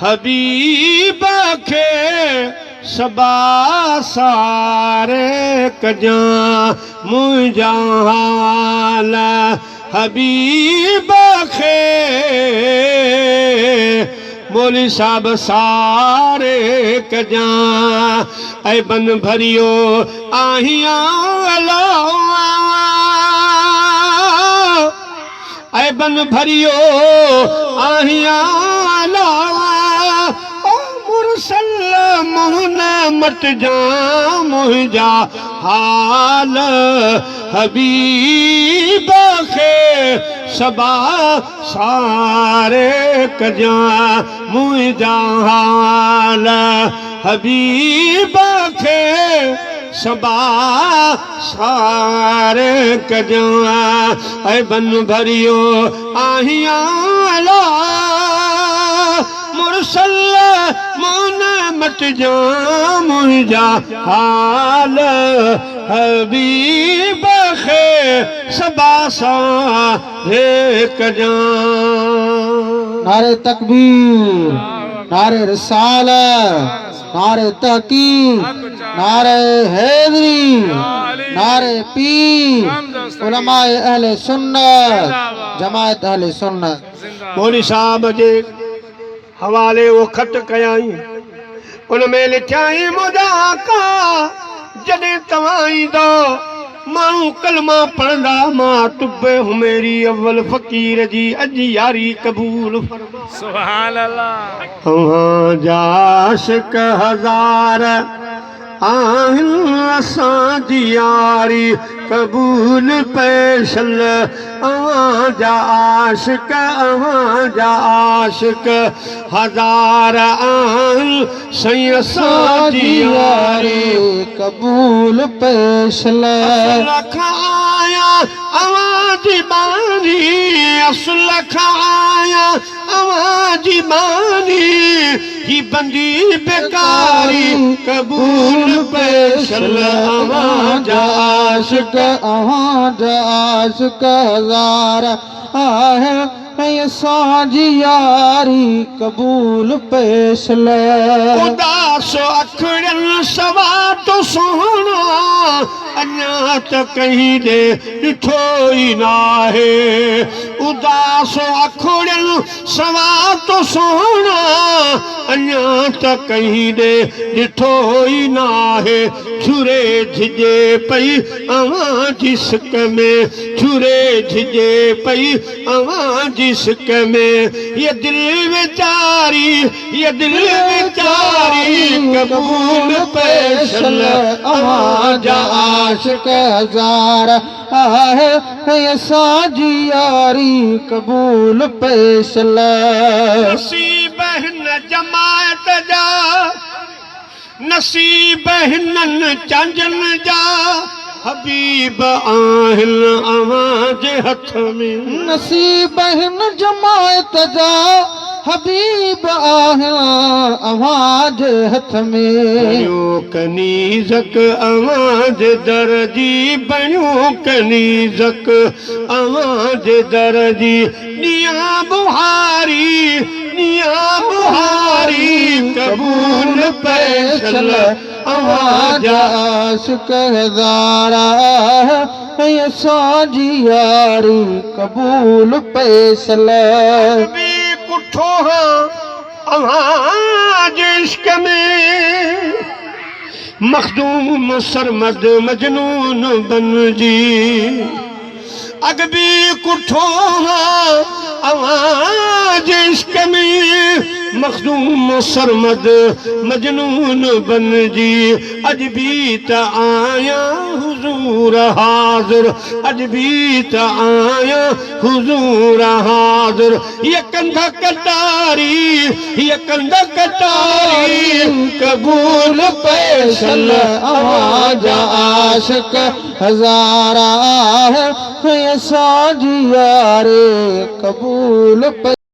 हबीब खे सबा सारे कजा मुंहिंजा हाल हबीब खे मौली साहब सारे कजा ऐ बन भरियो आहियां ऐ बन भरियो आहियां मुरसल मोहन मट जा मुंहिंजा हाल हबीब खे सबा सारे कजा मुंहिंजा हाल हबीब खे सबा सारे कजा ऐ बन भरियो आहियां मुरसल मोन मट जा मुंहिंजा हाल हबीब खे सबा सारे कजा। नारे तकबीर, नारे रिसालत, नारे तहकीक, नारे हैदरी, नारे पीर, उलमाए अहले सुन्नत, जमायत अहले सुन्नत। मौली साहब जे हवाले वो खत कयाई उनमें लिखाई मुदा का जॾहिं तव्हां ईंदो माण्हू कलमा पढ़ंदा मां तुबे हुमेरी अव्वल फ़कीर जी अॼु यारी क़बूल फरमा। सुभान अल्लाह। तव्हां जा आशिक़ हज़ार आहिनि असांजी यारी क़बूल पेशल अवां जा आशिक़ हज़ार आहिनि सही असांजी यारी कबूल पेशल खाया अवांजी बानी असुल खाया अवांजी बानी ही बंदी बेकारी कबूल पेशल अवां जा आशिक़ हज़ार आहे असांजी यारी कबूल पेशल उदास अखड़ियन सवा तो सोना अञा त कहीं दे ॾिठो ई नाहे उदास अखड़ियन सवा तो सोना अञा त कहीं दे ॾिठो ई नाहे छुरे झिजे पई अवां जी सिक में छुरे झिजे पई अवां जी सिक में ये दिल बेचारी कबूल पेशल अवां जा आशिक़ हज़ार आहे असांजी यारी कबूल पेशल नसीब हिन जमायत जा नसीब हिननि चांजनि जा हबीब आहिनि अवां जे हथ में नसीब हिन जमायत जा हबीब आहिनि अवां जे हथ में बणियो कनीज़क अवां जे दर जी बणियो कनीज़क अवां जे दर जी ॾियां बुहारी कबूल पेशल अवां जा आशिक़ हज़ार असांजी यारी कबूल पेशल कुठो अवां जे इश्क में मखदूम सरमद मजनून बनजी अग भी कुठो अवां जे इश्क में मखदूम सरमद मजनून बनजी अज भी त आया हुजूर हाज़िर अज भी त आया हुजूर हाज़िर ये कंध कटारी कबूल पेशल अवां जा आशिक़ हज़ार आहे असांजी यारी कबूल पे